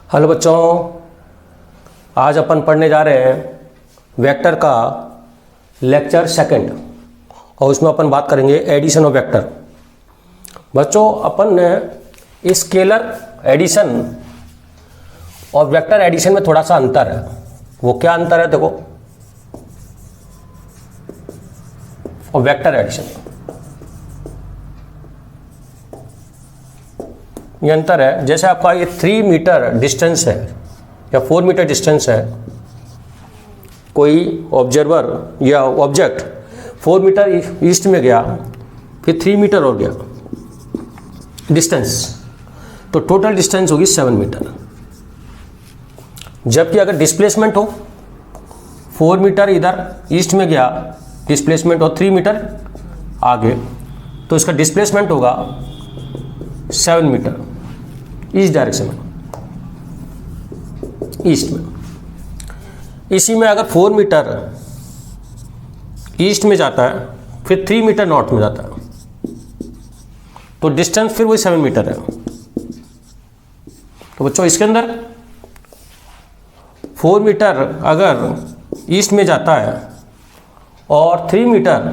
Hello बच्चों, आज अपन पढ़ने जा रहे हैं वेक्टर का लेक्चर सेकंड और उसमें अपन बात करेंगे एडिशन ऑफ वेक्टर। बच्चों, अपन ने स्केलर एडिशन और वेक्टर एडिशन में थोड़ा सा अंतर है। वो क्या अंतर है देखो। और वेक्टर एडिशन ये अंतर है, जैसे आपका ये 3 मीटर डिस्टेंस है या 4 मीटर डिस्टेंस है, कोई ऑब्जर्वर या ऑब्जेक्ट 4 मीटर ईस्ट में गया, फिर 3 मीटर हो गया डिस्टेंस, तो टोटल डिस्टेंस होगी 7 मीटर। जबकि अगर डिस्प्लेसमेंट हो 4 मीटर इधर ईस्ट में गया डिस्प्लेसमेंट और 3 मीटर आगे, तो इसका डिस्प्लेसमेंट होगा 7 मीटर ईस्ट डायरेक्शन में, ईस्ट में। इसी में अगर 4 मीटर ईस्ट में जाता है फिर 3 मीटर नॉर्थ में जाता है, तो डिस्टेंस फिर वही 7 मीटर है। तो बच्चों, इसके अंदर 4 मीटर अगर ईस्ट में जाता है और 3 मीटर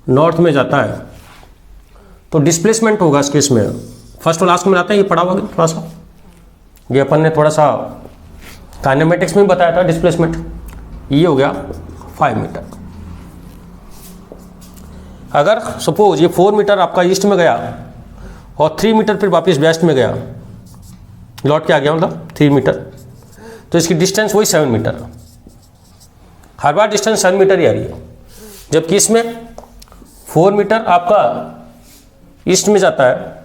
नॉर्थ में जाता है, तो डिस्प्लेसमेंट होगा इसके इसमें फर्स्ट और लास्ट में आते हैं। ये पढ़ा हुआ थोड़ा सा, ये अपन ने थोड़ा सा काइनेमेटिक्स में बताया था डिस्प्लेसमेंट। ये हो गया 5 मीटर। अगर सपोज ये 4 मीटर आपका ईस्ट में गया और 3 मीटर फिर वापस वेस्ट में गया, लौट के आ गया मतलब 3 मीटर, तो इसकी डिस्टेंस वही 7 मीटर। हर बार डिस्टेंस 7 मीटर ही आ रही है। जबकि इसमें 4 मीटर आपका ईस्ट में जाता है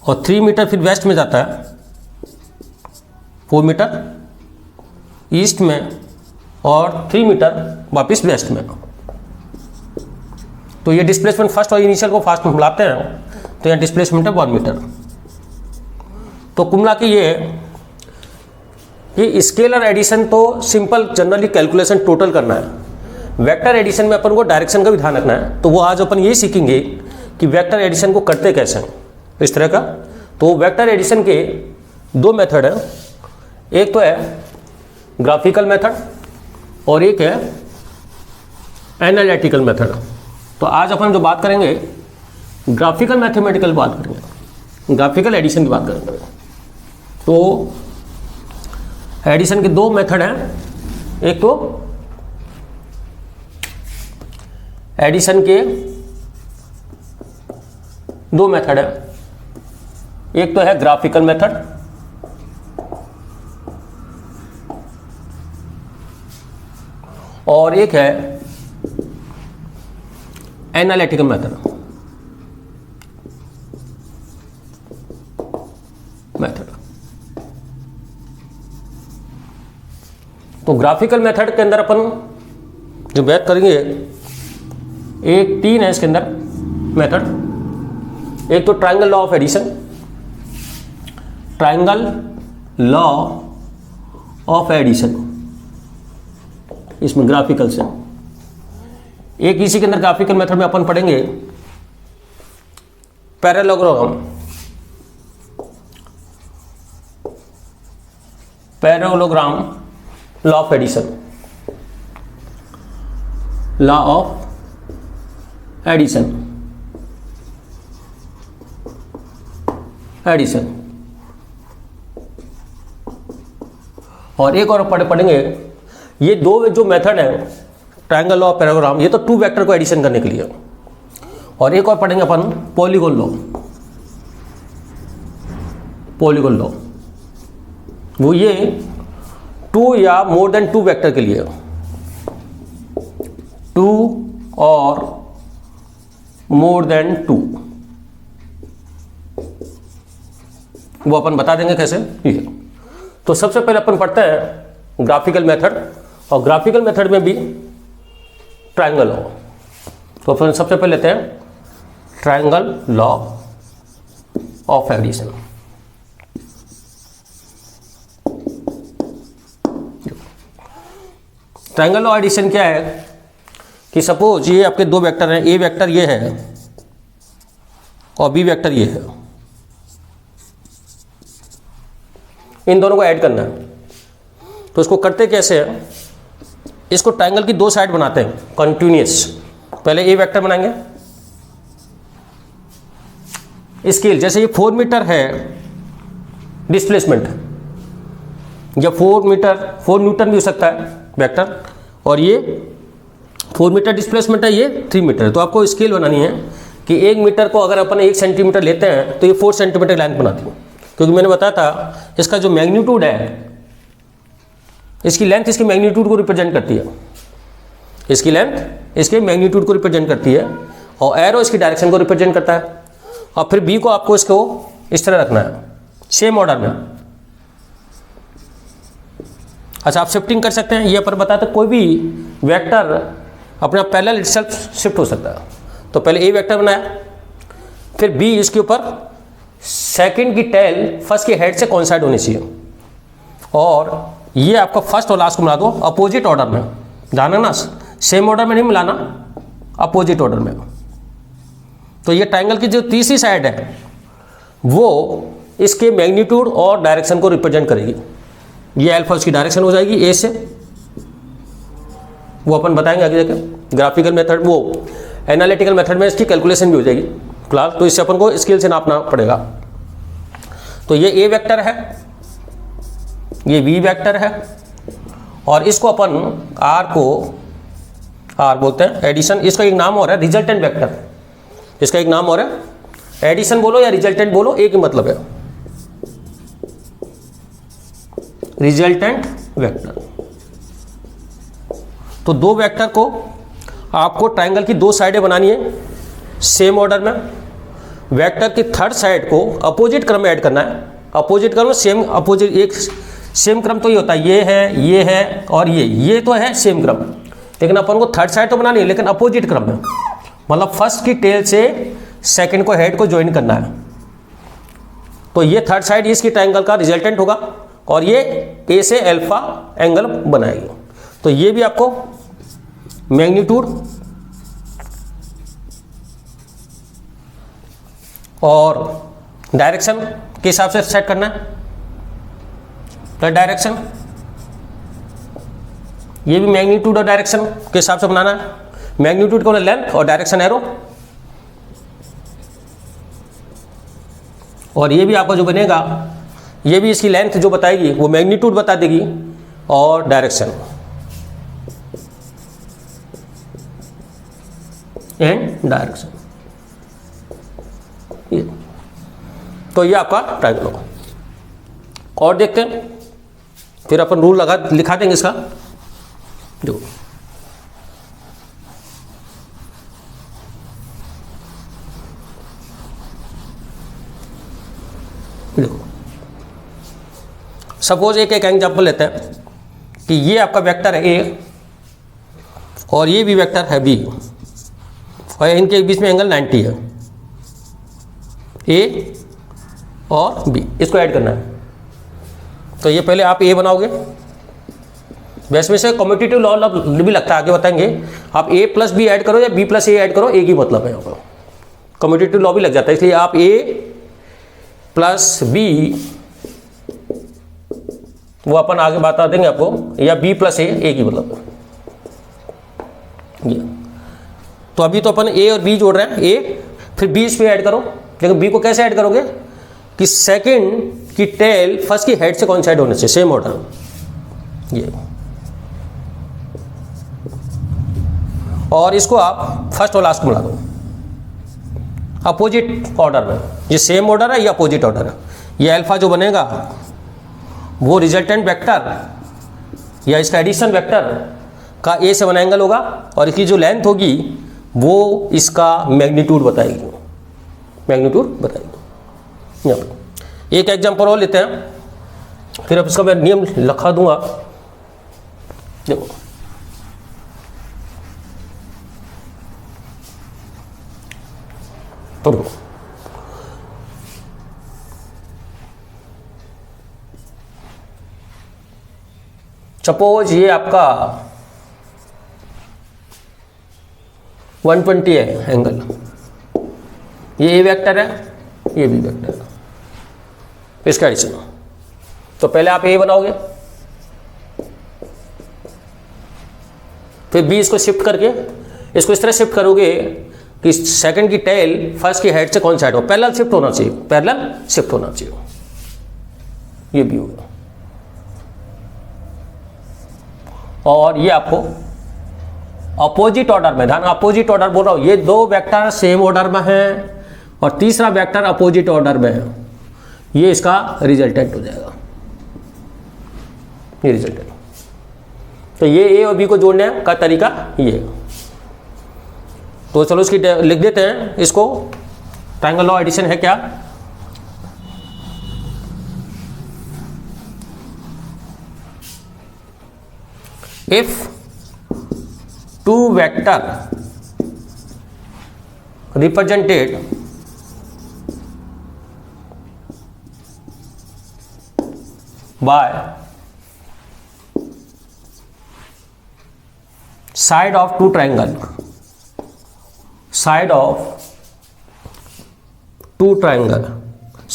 और 3 मीटर फिर वेस्ट में जाता है, 4 मीटर ईस्ट में और 3 मीटर वापस वेस्ट में। तो ये डिस्प्लेसमेंट फर्स्ट और इनिशियल को फास्ट में मिलाते हैं, तो यहाँ डिस्प्लेसमेंट है 1 मीटर। तो कुमला की ये स्केलर एडिशन तो सिंपल जनरली कैलकुलेशन टोटल करना है। वेक्टर एडिशन में अपन को डायरेक्शन का भी ध्यान रखना है। तो वो आज अपन ये सीखेंगे कि वेक्टर एडिशन को करते कैसे हैं, इस तरह का। तो वेक्टर एडिशन के 2 मेथड हैं, एक तो है ग्राफिकल मेथड और एक है एनालिटिकल मेथड। तो आज अपन जो बात करेंगे ग्राफिकल मैथमेटिकल बात करेंगे, ग्राफिकल एडिशन की बात करेंगे। तो एडिशन के 2 मेथड हैं। एक तो एडिशन के 2 मेथड है, एक तो है ग्राफिकल मेथड और एक है एनालिटिकल मेथड। तो ग्राफिकल मेथड के अंदर अपन जो बात करेंगे, एक 3 है इसके अंदर मेथड। एक तो triangle law of addition, triangle law of addition इसमें ग्राफिकल से। एक इसी के अंदर ग्राफिकल मेथड में अपन पढ़ेंगे parallelogram, parallelogram law of addition, law of addition, addition. और एक और पढ़ेंगे ये 2 जो मेथड है ट्रायंगल लॉ पैरेललोग्राम, ये तो 2 वेक्टर को एडिशन करने के लिए। और एक और पढ़ेंगे अपन पॉलीगॉन लॉ, पॉलीगॉन लॉ, वो ये 2 या मोर देन 2 वेक्टर के लिए, 2 और मोर देन 2, वो अपन बता देंगे कैसे। ठीक है, तो सबसे पहले अपन पढ़ते हैं ग्राफिकल मेथड, और ग्राफिकल मेथड में भी ट्रायंगल लॉ। तो अपन सबसे पहले लेते हैं triangle law of addition. Triangle law addition क्या है कि सपोज ये आपके 2 वेक्टर हैं, ए वेक्टर ये है और बी वेक्टर ये है। इन दोनों को ऐड करना है। तो इसको करते कैसे है, इसको ट्रायंगल की 2 साइड बनाते हैं कंटिन्यूअस। पहले ए वेक्टर बनाएंगे, स्केल जैसे ये 4 मीटर है डिस्प्लेसमेंट, या 4 न्यूटन भी हो सकता है वेक्टर, और ये 4 मीटर डिस्प्लेसमेंट है, ये 3 मीटर है। तो आपको स्केल बनानी है कि 1 मीटर को अगर अपन 1 सेंटीमीटर लेते हैं तो ये 4 सेंटीमीटर लेंथ बनाती है, क्योंकि मैंने बताया था इसका जो मैग्नीट्यूड है, इसकी लेंथ इसके मैग्नीट्यूड को रिप्रेजेंट करती है, इसकी लेंथ इसके मैग्नीट्यूड को रिप्रेजेंट करती है, और एरो इसकी डायरेक्शन को रिप्रेजेंट करता है। और फिर बी को आपको इसको इस तरह रखना है, सेम ऑर्डर में। अच्छा, आप शिफ्टिंग कर सकते हैं, ये पर बताते कोई भी वेक्टर अपना पैरेलल इटसेल्फ शिफ्ट हो सकता है। तो पहले ए वेक्टर बनाया, फिर बी इसके ऊपर सेकंड की टेल फर्स्ट के हेड से कोइंसाइड होनी चाहिए, और ये आपका फर्स्ट और लास्ट को मिला दो अपोजिट ऑर्डर में, जाना ना, सेम ऑर्डर में नहीं मिलाना, अपोजिट ऑर्डर में। तो ये ट्रायंगल की जो तीसरी साइड है वो इसके मैग्नीट्यूड और डायरेक्शन को रिप्रेजेंट करेगी। ये अल्फा उसकी डायरेक्शन हो जाएगी ए से, वो अपन बताएंगे आगे जाकर ग्राफिकल मेथड, वो एनालिटिकल मेथड में इसकी कैलकुलेशन भी हो जाएगी क्लास। तो इससे अपन को स्केल से नापना पड़ेगा। तो ये ए वेक्टर है, ये बी वेक्टर है, और इसको अपन आर बोलते हैं एडिशन। इसका एक नाम और है रिजल्टेंट वेक्टर, इसका एक नाम और है एडिशन बोलो या रिजल्टेंट बोलो, एक ही मतलब है, रिजल्टेंट वेक्टर। तो 2 वेक्टर को आपको ट्रायंगल की 2 साइडें बनानी है सेम ऑर्डर में। वेक्टर की थर्ड साइड को अपोजिट क्रम में ऐड करना है। अपोजिट क्रम सेम, अपोजिट एक सेम क्रम तो ये होता है, ये है और ये तो है सेम क्रम, लेकिन अपन को थर्ड साइड तो बनानी है लेकिन अपोजिट क्रम में, मतलब फर्स्ट की टेल से सेकंड को हेड को ज्वाइन करना है। तो ये थर्ड साइड इसकी ट्रायंगल का रिजल्टेंट होगा, और ये ए से अल्फा एंगल बनाएगी। तो ये भी आपको मैग्नीट्यूड और डायरेक्शन के हिसाब से सेट करना है। तो डायरेक्शन, ये भी मैग्नीट्यूड और डायरेक्शन के हिसाब से बनाना है। मैग्नीट्यूड को लेंथ और डायरेक्शन एरो, और ये भी आपका जो बनेगा ये भी इसकी लेंथ जो बताएगी वो मैग्नीट्यूड बता देगी और डायरेक्शन एंड डायरेक्शन। ये तो ये आपका ट्रायंगल होगा। और देखते हैं, फिर अपन रूल लिखा देंगे इसका। जो सपोज एक एग्जांपल लेते हैं कि ये आपका वेक्टर है ए और ये भी वेक्टर है बी, और इनके बीच में एंगल 90 है, ए और बी, इसको ऐड करना है। तो ये पहले आप ए बनाओगे, वैसे में से कम्यूटेटिव लॉ भी लगता है, आगे बताएंगे। आप ए प्लस बी ऐड करो या बी प्लस ए ऐड करो, एक ही मतलब है यहाँ पर, कम्यूटेटिव लॉ भी लग जाता है। इसलिए आप ए प्लस बी, वो अपन आगे बता देंगे आपको, या बी प्लस ए, एक ही मतलब है। तो अभी तो अपन ए और बी जोड़ रहे हैं, ए फिर बी इस पे ऐड करो, लेकिन बी को कैसे ऐड करोगे कि सेकंड की टेल फर्स्ट की हेड से कोइंसाइड होने से, सेम ऑर्डर ये, और इसको आप फर्स्ट और लास्ट को मिला दो अपोजिट ऑर्डर में। ये सेम ऑर्डर है या अपोजिट ऑर्डर है। ये अल्फा जो बनेगा वो रिजल्टेंट वेक्टर या इसका एडिशन वेक्टर का ए से बना एंगल होगा, और इसकी जो लेंथ होगी वो इसका मैग्नीट्यूड बताएगी, मैग्नीट्यूड बताएगी। यहाँ पर एक एग्जांपल और लेते हैं, फिर अब इसका मैं नियम लिखा दूंगा। देखो तो देखो, सपोज ये आपका 120 है एंगल, ये ए वेक्टर है, ये बी वेक्टर है, इसका एडिशन। तो पहले आप ए बनाओगे, फिर बी इसको शिफ्ट करके इसको इस तरह शिफ्ट करोगे कि सेकंड की टेल फर्स्ट की हेड से कौन साइड हो, पैरेलल शिफ्ट होना चाहिए, पैरेलल शिफ्ट होना चाहिए। ये भी होगा। और ये आपको अपोजिट ऑर्डर में, ध्यान अपोजिट ऑर्डर बोल रहा हूं, ये दो वेक्टर सेम ऑर्डर में है और तीसरा वेक्टर अपोजिट ऑर्डर में है, ये इसका रिजल्टेंट हो जाएगा, ये रिजल्टेंट। तो ये ए और बी को जोड़ने का तरीका ये। तो चलो इसकी लिख देते हैं इसको, ट्रायंगल लॉ एडिशन है क्या, if two vector represented by side of two triangle, side of two triangle,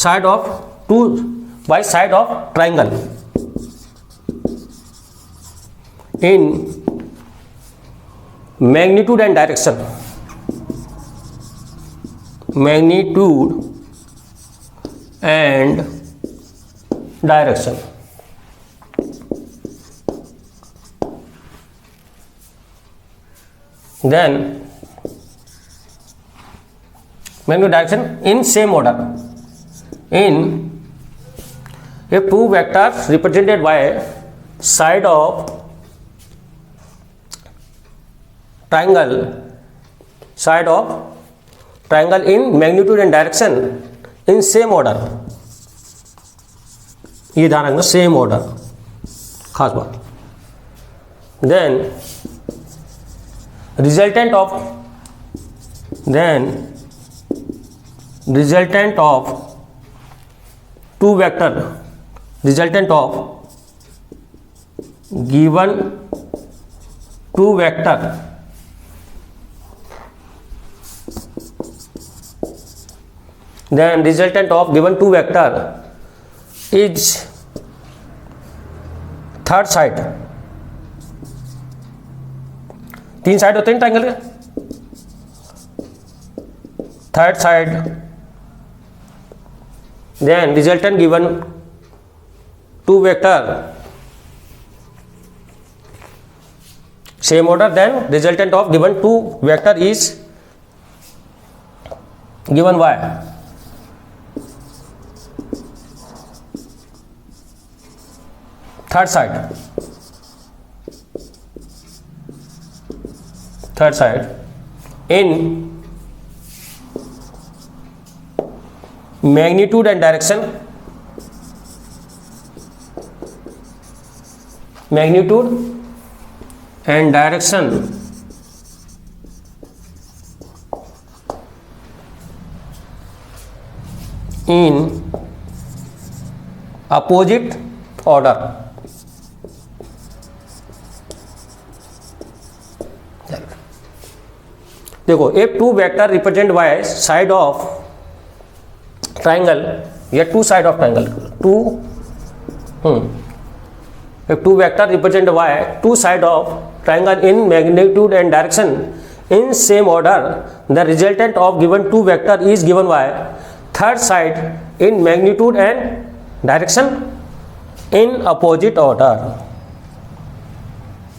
side of two by side of triangle in magnitude and direction, magnitude and direction, then magnitude direction in same order, in if two vectors represented by side of triangle, side of triangle in magnitude and direction in same order, ये ध्यान रखना same order, खास बात। then resultant of two vector, resultant of given two vector then resultant of given two vector is third side, तीन side होते हैं triangle के, third side, then resultant given two vector same order, then resultant of given two vector is given by third side, third side in magnitude and direction, magnitude and direction in opposite order, देखो if two vector represent by side of triangle या two side of triangle, if two vector represent by two side of triangle in magnitude and direction in same order, the resultant of given two vector is given by third side in magnitude and direction in opposite order।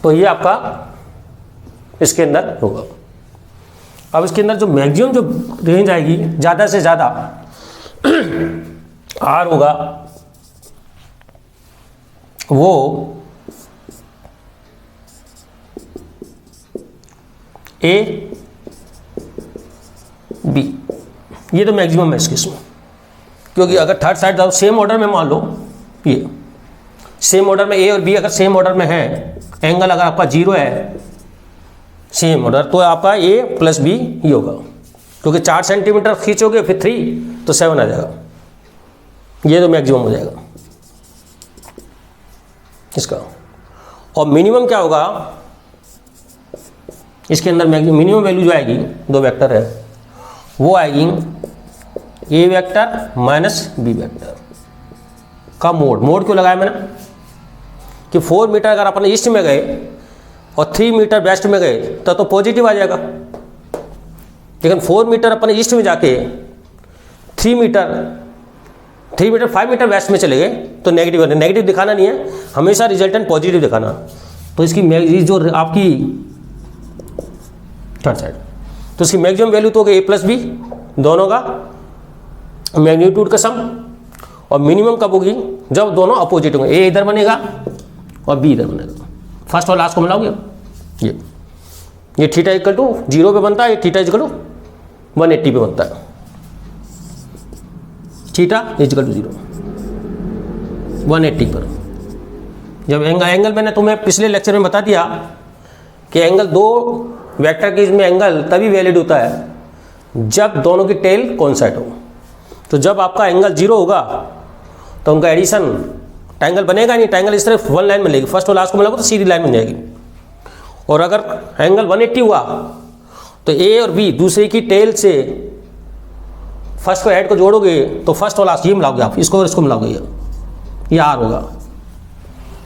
तो ये आपका इसके अंदर होगा। अब इसके अंदर जो मैक्सिमम जो रेंज आएगी, ज़्यादा से ज़्यादा आर होगा वो ए बी, ये तो मैक्सिमम है इसमें, क्योंकि अगर थर्ड साइड सेम ऑर्डर में मान लो, ये सेम ऑर्डर में ए और बी अगर सेम ऑर्डर में है, एंगल अगर आपका 0 है सेम ऑर्डर, तो आपका ए प्लस बी ही होगा, क्योंकि 4 सेंटीमीटर खींचोगे फिर 3 तो 7 आ जाएगा, ये तो मैक्सिमम हो जाएगा इसका। और मिनिमम क्या होगा इसके अंदर, मिनिमम वैल्यू जो आएगी, दो वेक्टर है वो आएगी ए वेक्टर माइनस बी वेक्टर, का मोड क्यों लगाया मैंने कि 4 मीटर अगर अपन ईस्ट में गए और 3 मीटर वेस्ट में गए तो पॉजिटिव आ जाएगा, लेकिन 4 मीटर अपन ईस्ट में जाके 3 मीटर 5 मीटर वेस्ट में चले गए तो नेगेटिव दिखाना नहीं है, हमेशा रिजल्टेंट पॉजिटिव दिखाना। तो इसकी जो आपकी थर्ड साइड, तो इसकी मैक्सिमम वैल्यू तो हो गई A+B दोनों का मैग्नीट्यूड का सम, और मिनिमम कब होगी जब दोनों अपोजिट होंगे, A इधर बनेगा और B इधर बनेगा। फर्स्ट और लास्ट को मिलाओगे, ये थीटा इक्वल टू 0 पे बनता है, ये थीटा इक्वल टू 180 पे बनता है, थीटा इक्वल टू 0 180 पर। जब एंगल मैंने तुम्हें पिछले लेक्चर में बता दिया कि एंगल दो वेक्टर के इसमें एंगल तभी वैलिड होता है जब दोनों की टेल कोइंसाइड हो। तो जब आपका एंगल 0 होगा तो उनका एडिशन ट्रायंगल बनेगा नहीं, ट्रायंगल इस तरफ वन लाइन बनेगी, फर्स्ट और लास्ट को मिलाओगे तो सीधी लाइन बन जाएगी। और अगर एंगल 180 हुआ तो ए और बी दूसरे की टेल से फर्स्ट को हेड को जोड़ोगे तो फर्स्ट और लास्ट ये मिलाओगे आप, इसको और इसको मिलाओगे, ये आर होगा,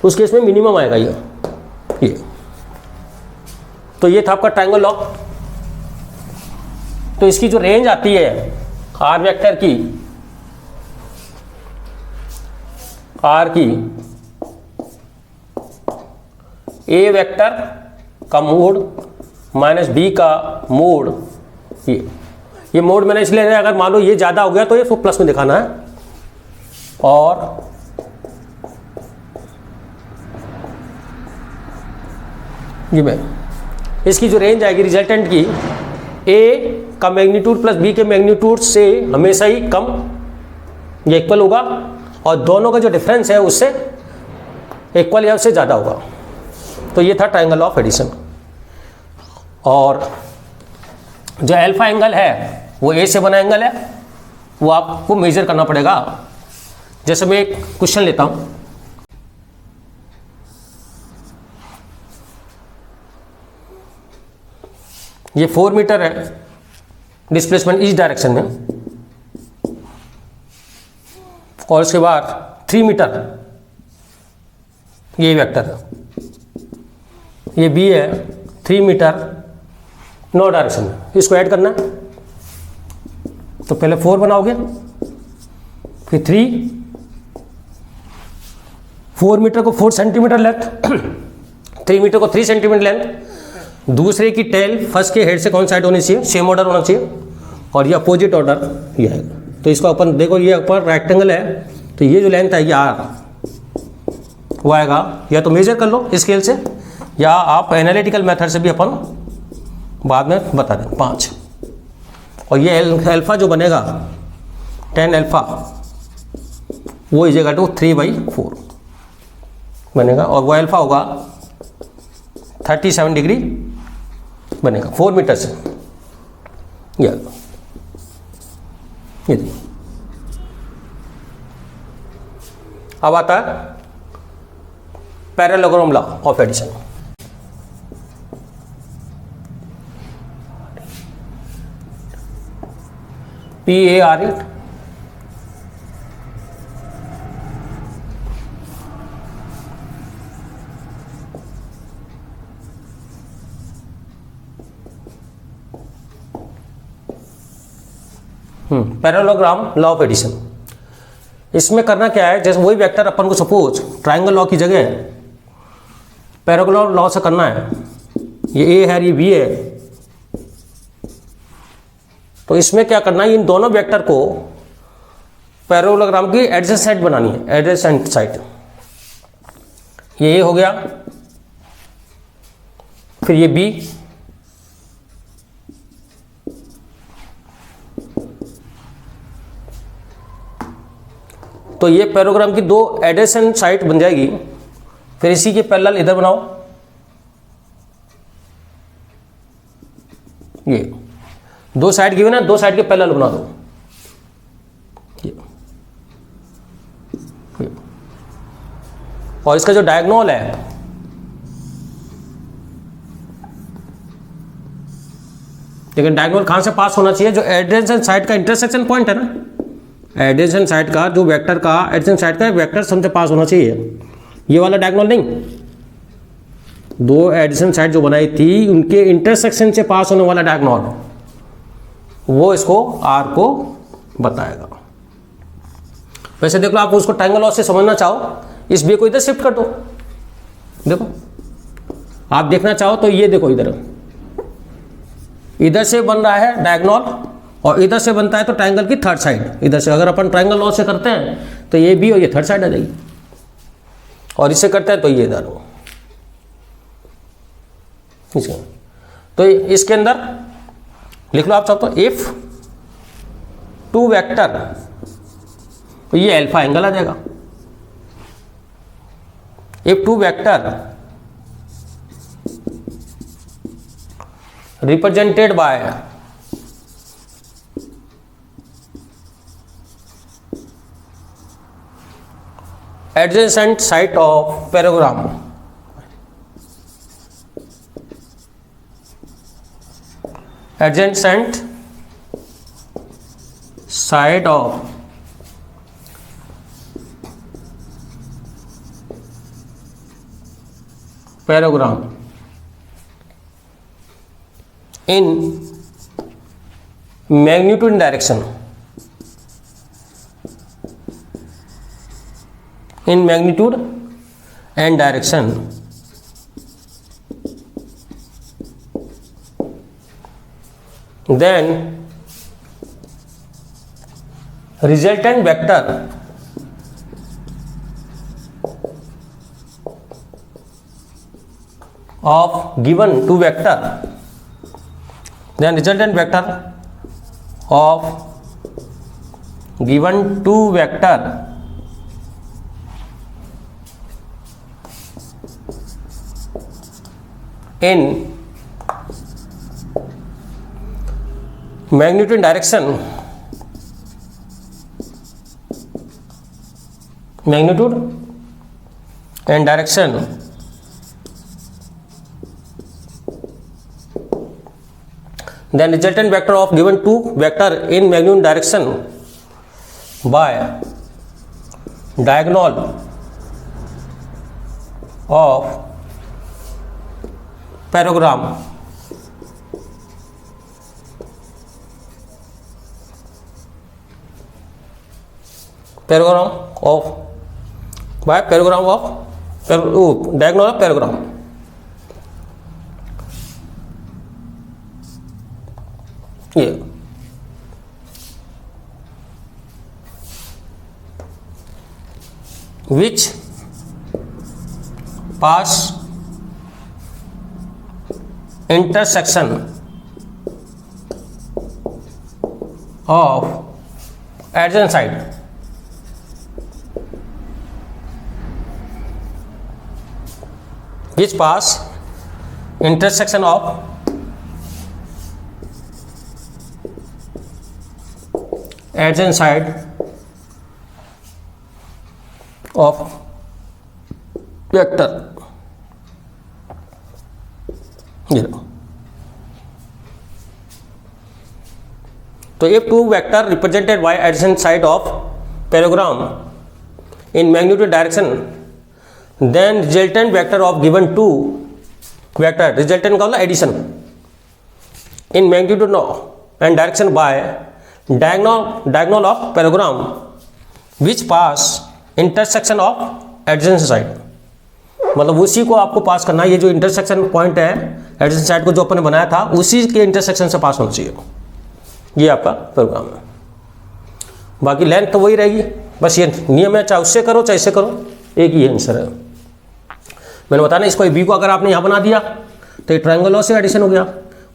उस केस में मिनिमम आएगा ये। तो ये था आपका ट्रायंगल लॉ। तो इसकी जो रेंज आती है आर वेक्टर की, आर की ए वेक्टर का मोड माइनस बी का मोड, ये मोड मैंने इसलिए है अगर मान लो ये ज़्यादा हो गया तो ये इसको प्लस में दिखाना है, और ये मैं इसकी जो रेंज आएगी रिजल्टेंट की, ए का मैग्नीट्यूड प्लस बी के मैग्नीट्यूड से हमेशा ही कम या इक्वल होगा, और दोनों का जो डिफरेंस है उससे इक्वल या उससे ज़्यादा होगा। तो ये था ट्रायंगल ऑफ एडिशन। और जो अल्फा एंगल है वो ए से बना एंगल है, वो आपको मेजर करना पड़ेगा। जैसे मैं एक क्वेश्चन लेता हूँ, ये 4 मीटर है डिस्प्लेसमेंट इस डायरेक्शन में, और उसके बाद 3 मीटर ये वेक्टर है, ये बी है 3 मीटर नो डायरेक्शन में, इसको ऐड करना है। तो पहले 4 बनाओगे, फिर 4 मीटर को 4 सेंटीमीटर लेंथ 3 मीटर को 3 सेंटीमीटर लेंथ, दूसरे की टेल फर्स्ट के हेड से कौन साइड होनी चाहिए, सेम ऑर्डर होना चाहिए, और ये अपोजिट ऑर्डर ये है। तो इसको अपन देखो, ये ऊपर रेक्टेंगल है तो ये जो लेंथ है ये आर वो आएगा, या तो मेजर कर लो स्केल से या आप एनालिटिकल मेथड से भी अपन बाद में बता दें 5। और ये अल्फा जो बनेगा 10 अल्फा वो इजेगा टू 3/4 बनेगा, और वो अल्फा होगा 37 डिग्री बनेगा 4 मीटर से। ये अब आता है parallelogram law of addition. PAR parallelogram law of addition. इसमें करना क्या है, जैसे वही वेक्टर अपन को सपोज ट्रायंगल लॉ की जगह पैरेललोग्राम लॉ से करना है, ये ए है ये बी है, तो इसमें क्या करना है, इन दोनों वेक्टर को पैरेललोग्राम की एडजेसेंट साइड बनानी है, एडजेसेंट साइड। ये ए हो गया, फिर ये बी, तो ये पैरेललोग्राम की दो एडजेसेंट साइड बन जाएगी। फिर इसी के पैरेलल इधर बनाओ, ये दो साइड गिवन है, दो साइड के पैरेलल बना दो। ये और इसका जो डायगोनल है लेकिन डायगोनल कहां से पास होना चाहिए, जो एडजेसेंट साइड का इंटरसेक्शन पॉइंट है ना, एडजेसेंट साइड का जो वेक्टर का एडजेसेंट साइड का वेक्टर हमसे पास होना चाहिए, ये वाला डायगोनल नहीं, दो एडजेसेंट साइड जो बनाई थी उनके इंटरसेक्शन से पास होने वाला डायगोनल, वो इसको आर को बताएगा। वैसे देख लो, आप उसको ट्रायंगल लॉ से समझना चाहो, इस बी को इधर शिफ्ट कर दो, देखो आप देखना चाहो तो ये देखो, इधर से बन रहा है डायगोनल और इधर से बनता है तो ट्रायंगल की थर्ड साइड इधर से। अगर अपन ट्रायंगल लॉ से करते हैं तो ये बी और ये थर्ड साइड आ जाएगी, और इससे करते हैं तो ये इधर हो। तो इसके अंदर लिख लो आप चाहो तो इफ टू वेक्टर, तो ये अल्फा एंगल आ जाएगा। If two vector represented by adjacent side of parallelogram, adjacent side of parallelogram in magnitude and direction, in magnitude and direction, then resultant vector of given two vector, then resultant vector of given two vector in magnitude and direction, magnitude and direction then resultant vector of given two vector in magnitude and direction by diagonal of parallelogram, parallelogram of by parallelogram of diagonal of parallelogram, ये which pass intersection of adjacent side, which pass intersection of adjacent side of vector, ये तो if two vector represented by adjacent side of parallelogram in magnitude direction, then resultant vector of given two vector, resultant का मतलब addition in magnitude and direction by diagonal of parallelogram which pass intersection of adjacent side, मतलब उसी को आपको पास करना है। ये जो इंटरसेक्शन पॉइंट है एडजेसेंट साइड को जो अपन ने बनाया था उसी के इंटरसेक्शन से पास होना चाहिए, ये आपका प्रोग्राम है। बाकी लेंथ तो वही रहेगी, बस ये नियम है, चाहे उससे करो चाहे इससे करो, एक ही आंसर है। मैंने बताया ना, इसको बी को अगर आपने यहाँ बना दिया तो ये ट्रायंगल लॉ से एडिशन हो गया,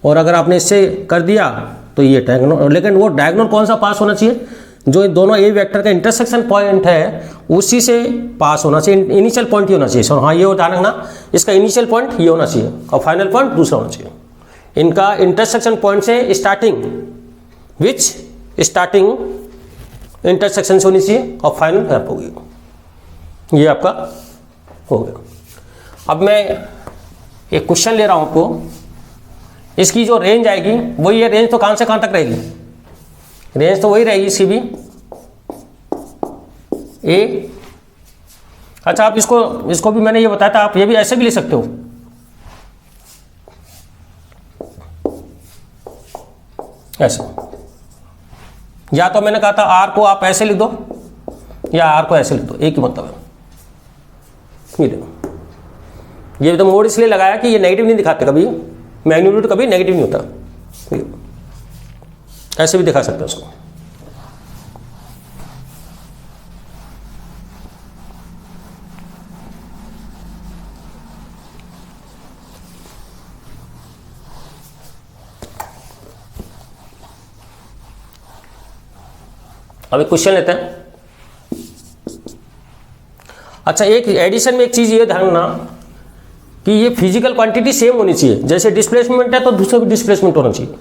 और अगर आपने इससे कर दिया तो ये ट्रायंगल, लेकिन वो डायगोनल कौन सा पास होना चाहिए, जो इन दोनों ए वेक्टर का इंटरसेक्शन पॉइंट है उसी से पास होना चाहिए, इनिशियल पॉइंट ही होना चाहिए। सो हाँ, ये ध्यान रखना, इसका इनिशियल पॉइंट ये होना चाहिए और फाइनल पॉइंट दूसरा होना चाहिए। इनका इंटरसेक्शन पॉइंट से स्टार्टिंग विच स्टार्टिंग इंटरसेक्शन से होनी चाहिए और फाइनल यहाँ होगी। ये आपका हो गया। अब मैं एक क्वेश्चन ले रहा हूँ आपको, इसकी जो रेंज आएगी वही है, रेंज तो कहाँ से कहाँ तक रहेगी, रेंज तो वही रहेगी इसकी भी ए। अच्छा, आप इसको भी मैंने ये बताया था, आप ये भी ऐसे भी ले सकते हो, ऐसे। या तो मैंने कहा था आर को आप ऐसे लिख दो या आर को ऐसे लिख दो, एक ही मतलब है। ये देखो, ये तो मोड इसलिए लगाया कि ये नेगेटिव नहीं दिखाते, कभी मैग्नीट्यूड कभी नेगेटिव नहीं होता, ऐसे भी दिखा सकते हो उसको। अब एक क्वेश्चन लेते हैं। अच्छा, एक एडिशन में एक चीज ये ध्यान रखना कि ये फिजिकल क्वांटिटी सेम होनी चाहिए, जैसे डिस्प्लेसमेंट है तो दूसरा भी डिस्प्लेसमेंट होना चाहिए।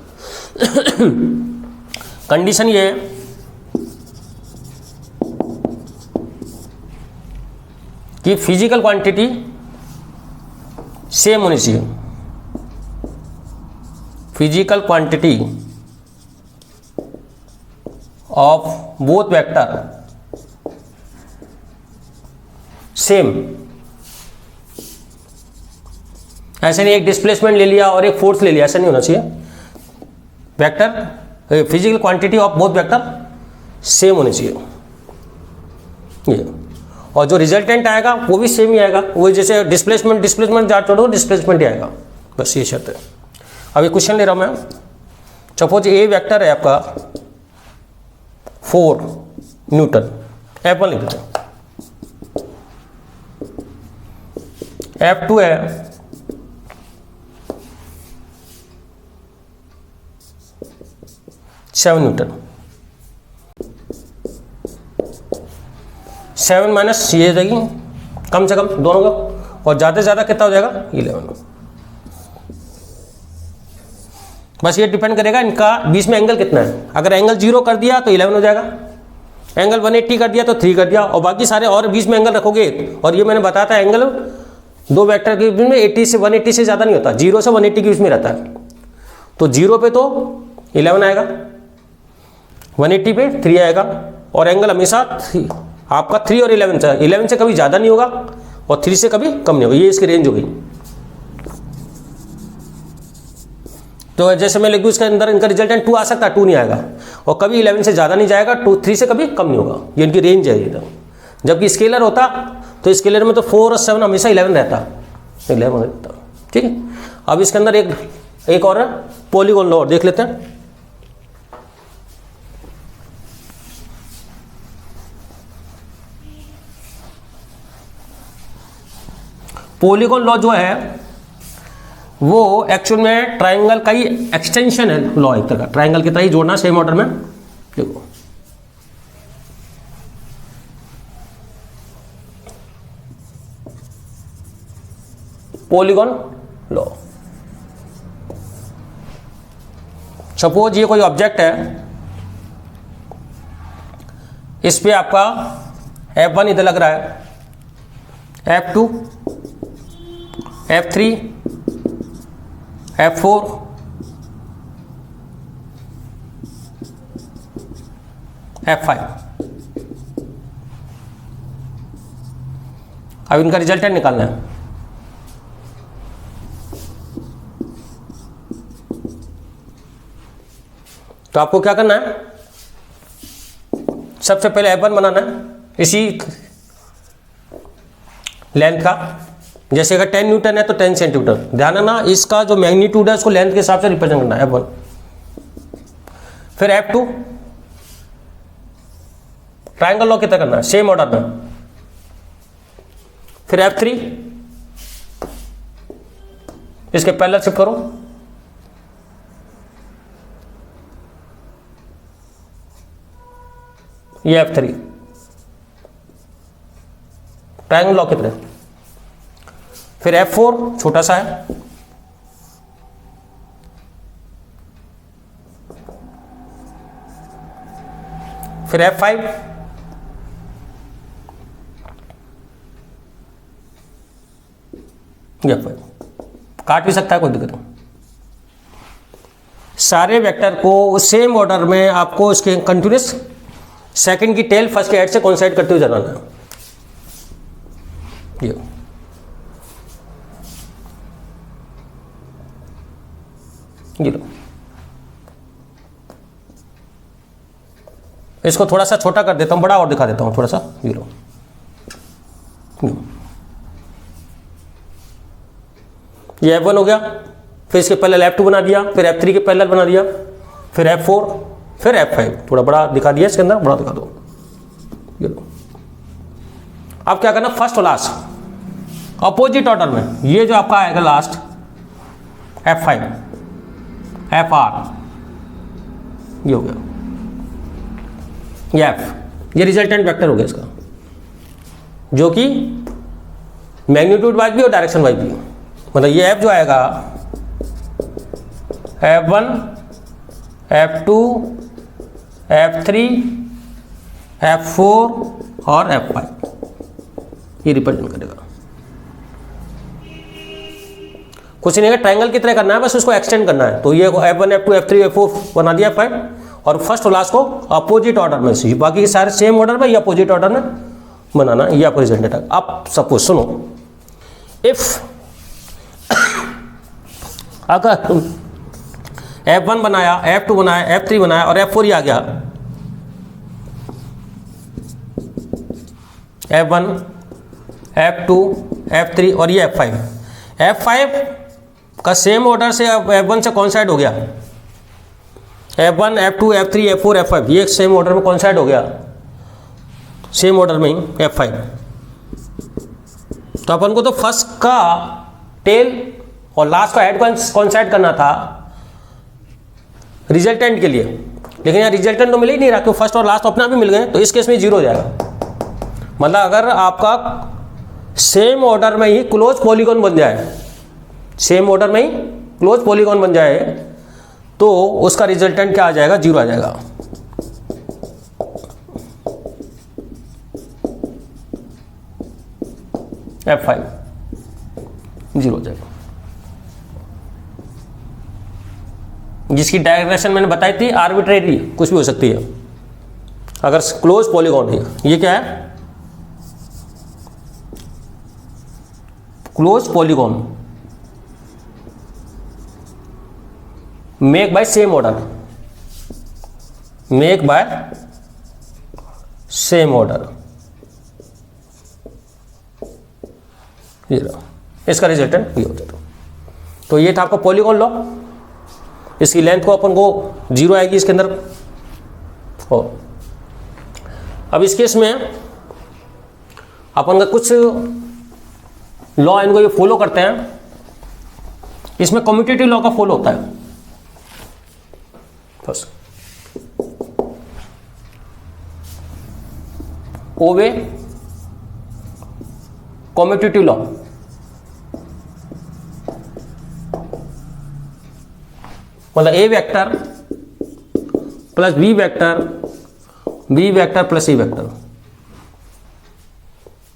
कंडीशन ये है कि फिजिकल क्वांटिटी सेम होनी चाहिए, physical quantity of both vector same. ऐसे नहीं एक डिस्प्लेसमेंट ले लिया और एक फोर्स ले लिया, ऐसा नहीं होना चाहिए। Vector physical quantity of both vector same होनी चाहिए ये, और जो रिजल्टेंट आएगा वो भी सेम ही आएगा, वो जैसे डिस्प्लेसमेंट जा छोड़ो डिस्प्लेसमेंट ही आएगा, बस ये शर्त है। अब ये क्वेश्चन ले रहा हूं मैं। सपोज ए वेक्टर है आपका 4 न्यूटन, F1 लिख देते हैं, F2 है 7 न्यूटन। 7 माइनस ये हो जाएगी कम से कम दोनों का, और ज़्यादा से ज़्यादा कितना हो जाएगा 11। बस ये डिपेंड करेगा इनका बीच में एंगल कितना है। अगर एंगल 0 कर दिया तो 11 हो जाएगा, एंगल 180 कर दिया तो 3 कर दिया, और बाकी सारे और बीच में एंगल रखोगे। और ये मैंने बताया था एंगल दो वेक्टर के बीच में 80 से 180 से ज़्यादा नहीं होता, 0 से 180 के बीच में रहता है। तो 0 पे तो 11 आएगा, 180 पे 3 आएगा, और एंगल हमेशा आपका 3 और 11 से कभी ज़्यादा नहीं होगा और 3 से कभी कम नहीं होगा। ये इसकी रेंज हो गई। तो जैसे मैं लिख दूँ इसके अंदर इनका रिजल्टेंट 2 आ सकता है, 2 नहीं आएगा, और कभी 11 से ज़्यादा नहीं जाएगा, 3 से कभी कम नहीं होगा। ये इनकी रेंज है। ये जबकि स्केलर होता तो स्केलर में तो 4 और 7 हमेशा 11 रहता, 11 रहता। ठीक है, अब इसके अंदर एक और पॉलीगॉन लॉ और देख लेते हैं। पॉलीगॉन लॉ जो है वो एक्चुअल में ट्राइंगल का ही एक्सटेंशन है लॉ, एक तरह का ट्राइंगल की तरह ही जोड़ना सेम ऑर्डर में। देखो पॉलीगॉन लॉ, सपोज ये कोई ऑब्जेक्ट है, इस पे आपका F1 इधर लग रहा है, F2, F3, F4, F5। अब इनका रिजल्टेंट निकालना है। तो आपको क्या करना है, सबसे पहले F1 बनाना है इसी लेंथ का। जैसे अगर 10 न्यूटन है तो 10 सेंटीमीटर। ध्यान रखना इसका जो मैग्नीट्यूड है उसको लेंथ के हिसाब से रिप्रेजेंट करना है F1। फिर F2 ट्राइंगल लॉ कितना करना है सेम ऑर्डर में। फिर F3 इसके पैरेलल शिफ्ट करो। ये F3 ट्राइंगल लॉ कितने। फिर F4 छोटा सा है, फिर F5, ये F5 काट भी सकता है, कोई दिक्कत नहीं। सारे वेक्टर को सेम ऑर्डर में आपको इसके कंटिन्यूस सेकंड की टेल फर्स्ट के हेड से कोइंसाइड करते हुए चलाना है। ये लो, इसको थोड़ा सा छोटा कर देता हूं, बड़ा और दिखा देता हूं थोड़ा सा। ये लो, ये F1 हो गया, फिर इसके पैरेलल F2 बना दिया, फिर F3 के पैरेलल बना दिया, फिर F4, फिर F5। थोड़ा बड़ा दिखा दिया, इसके अंदर बड़ा दिखा दो। ये लो, अब क्या करना, फर्स्ट और लास्ट अपोजिट ऑर्डर में। ये जो आपका आएगा लास्ट F5, FR, ये हो गया, ये F, ये रिजल्टेंट वेक्टर हो गया इसका, जो कि मैग्नीट्यूड वाइज भी और डायरेक्शन वाइज भी। मतलब ये F जो आएगा F1, F2, F3, F4 और F5, ये रिप्रेजेंट करेगा। कुछ नहीं है, ट्रायंगल की तरह करना है, बस उसको एक्सटेंड करना है। तो ये F1, F2, F3, F4 बना दिया F5, और फर्स्ट और लास्ट को अपोजिट ऑर्डर में से, बाकी के सारे सेम ऑर्डर में या अपोजिट ऑर्डर में बनाना, ये आपको रिजल्ट है। अब सपोज सुनो, इफ अगर तुम F1 बनाया, F2 बनाया, F3 बनाया और F4 ही आ गया, F1, F2, F3 और ये F5, F5 का सेम ऑर्डर से अब F1 से कॉन्साइड हो गया, F1, F2, F3, F4, F5, ये सेम ऑर्डर में कॉन्साइड हो गया, सेम ऑर्डर में ही F5। तो अपन को तो फर्स्ट का टेल और लास्ट का हेड कॉन्साइड करना था रिजल्टेंट के लिए, लेकिन यहाँ रिजल्टेंट तो मिल ही नहीं रहा, क्योंकि फर्स्ट और लास्ट अपने आप ही मिल गए। तो इस केस में 0 हो जाएगा। मतलब अगर आपका सेम ऑर्डर में ही क्लोज पॉलीगॉन बन जाए, सेम ऑर्डर में ही क्लोज पॉलीगॉन बन जाए, तो उसका रिजल्टेंट क्या आ जाएगा, 0 आ जाएगा। F5 0 हो जाएगा। जिसकी डायरेक्शन मैंने बताई थी आर्बिट्रेरी, कुछ भी हो सकती है अगर क्लोज पॉलीगॉन है। ये क्या है, close polygon make by same order, make by same order, ये रहा, इसका रिजल्टेंट ये हो जाता। तो ये था आपका पॉलीगॉन लॉ। इसकी लेंथ को अपन को 0 आएगी इसके अंदर। और अब इस केस में अपन का कुछ लॉ इनको ये फॉलो करते हैं। इसमें कम्यूटेटिव लॉ का फॉलो होता है। बस ओवे कम्यूटेटिव लॉ, मतलब A vector plus B vector, B vector plus C vector.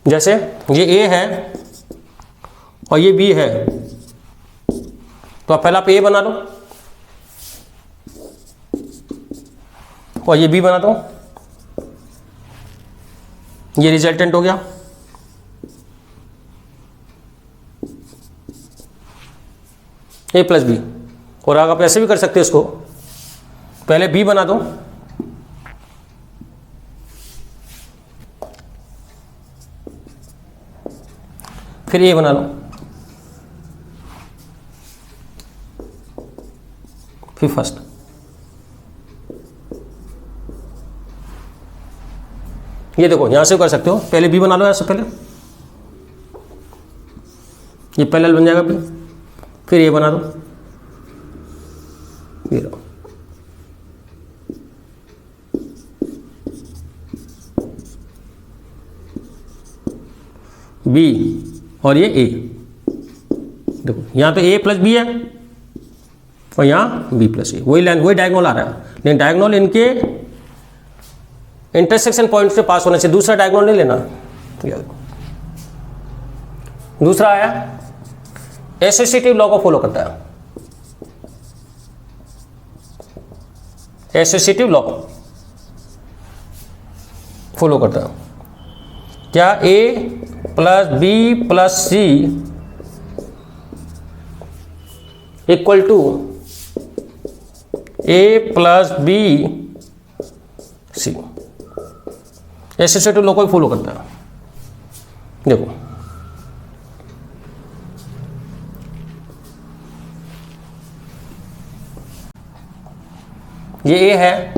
जैसे ये ए है और ये बी है, तो आप पहला आप ए बना दो और ये बी बना दो, ये रिजल्टेंट हो गया। ए प्लस बी। और अगर आप ऐसे भी कर सकते हो, इसको पहले बी बना दो फिर ए बना लो फिर फर्स्ट। ये देखो यहां से कर सकते हो, पहले बी बना लो, ऐसे पहले ये पैरेलल बन जाएगा बी, फिर ए बना दो, ये लो बी और ये ए। देखो यहाँ तो ए प्लस बी है और यहाँ बी प्लस ए, वही लाइन वही डायगोनल आ रहा है, लेकिन डायगोनल इनके इंटरसेक्शन पॉइंट से पास होने से दूसरा डायगोनल नहीं लेना। दूसरा आया एसोसिएटिव लॉ को फॉलो करता है। एसोसिएटिव लॉ फॉलो करता है। क्या A plus B plus C equal to A plus B C, associative law को फॉलो करता है। देखो ये ए है,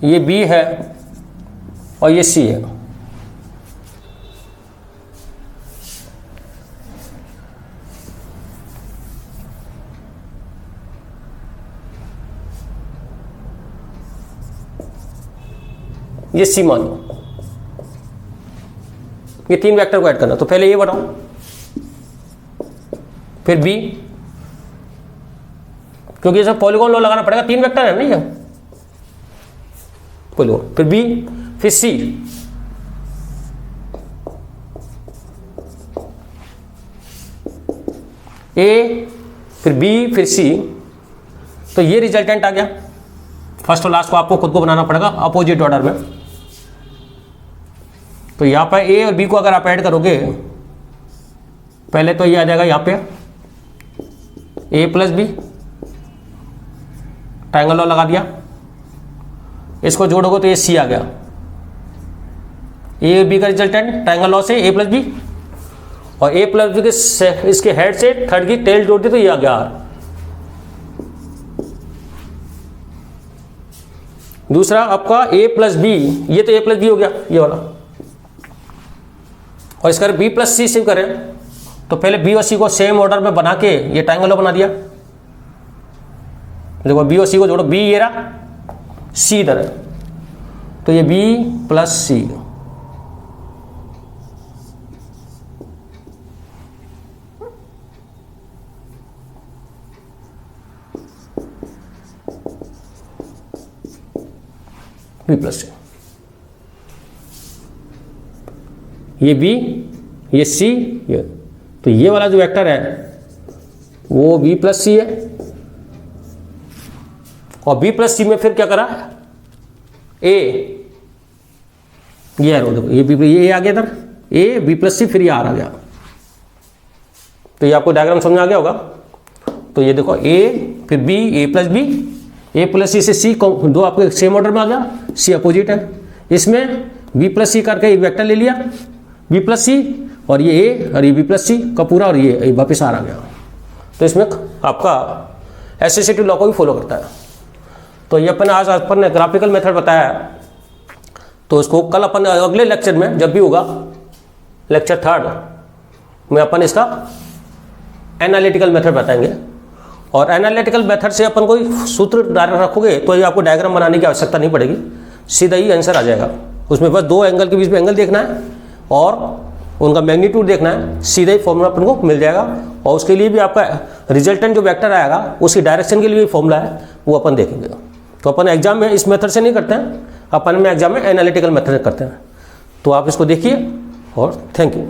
ये बी है और ये सी है। ये सी मान लो, ये तीन वेक्टर को ऐड करना। तो पहले ए बनाओ, फिर बी, क्योंकि ये सब पॉलीगॉन लॉ लगाना पड़ेगा, तीन वेक्टर है ना ये पॉलीगॉन, फिर बी, फिर सी, ए, फिर बी, फिर सी। तो ये रिजल्टेंट आ गया। फर्स्ट और लास्ट को आपको खुद को बनाना पड़ेगा अपोजिट ऑर्डर में। तो यहां पर ए और बी को अगर आप ऐड करोगे, पहले तो ये आ जाएगा यहां पे ए प्लस बी, ट्रायंगल लॉ लगा दिया, इसको जोड़ोगे तो ये सी आ गया। ए और बी का रिजल्टेंट ट्रायंगल लॉ से ए प्लस बी, और ए प्लस बी के इसके हेड से थर्ड की टेल जोड़ दी तो ये आ गया आर। दूसरा आपका ए प्लस बी, ये तो ए प्लस बी हो गया ये वाला, और इसका बी प्लस सी सिर्फ करें तो पहले बी और सी को सेम ऑर्डर में बना के ये ट्रायंगल लॉ बना दिया। देखो बी और सी को जोड़ो, बी ये रहा, सी इधर है, तो ये बी प्लस सी। बी प्लस सी, ये बी, ये सी, ये, तो ये वाला जो वेक्टर है वो बी प्लस सी है, और बी प्लस सी में फिर क्या करा ए, ये है देखो, ये आ गया इधर ए बी प्लस सी, फिर ये आर आ गया। तो ये आपको डायग्राम समझ में आ गया होगा। तो ये देखो ए फिर बी, ए प्लस बी, ए प्लस सी से सी दो आपके सेम ऑर्डर में आ गया, सी अपोजिट है। इसमें बी प्लस सी करके एक वेक्टर ले लिया, बी प्लस सी, और ये ए और ये बी प्लस सी का पूरा, और ये वापस आर आ गया। तो इसमें आपका एसोसिएटिव लॉ को भी फॉलो करता है। तो ये अपन ने ग्राफिकल मेथड बताया, तो उसको कल अपन अगले लेक्चर में जब भी होगा, लेक्चर 3 में अपन इसका एनालिटिकल मेथड बताएंगे। और एनालिटिकल मेथड से अपन कोई सूत्र रखोगे तो ये आपको डायग्राम बनाने की आवश्यकता नहीं पड़ेगी, सीधा ही आंसर आ जाएगा। उसमें बस दो एंगल के बीच में एंगल देखना है और उनका मैग्नीट्यूड देखना है, सीधा ही फॉर्मूला अपन को मिल जाएगा। और उसके लिए भी आपका रिजल्टेंट जो वेक्टर आएगा उसकी डायरेक्शन के लिए भी फॉर्मूला है, वो अपन देखेंगे। तो अपन एग्जाम में इस मेथड से नहीं करते हैं, अपन में एग्जाम में एनालिटिकल मेथड करते हैं। तो आप इसको देखिए और थैंक यू।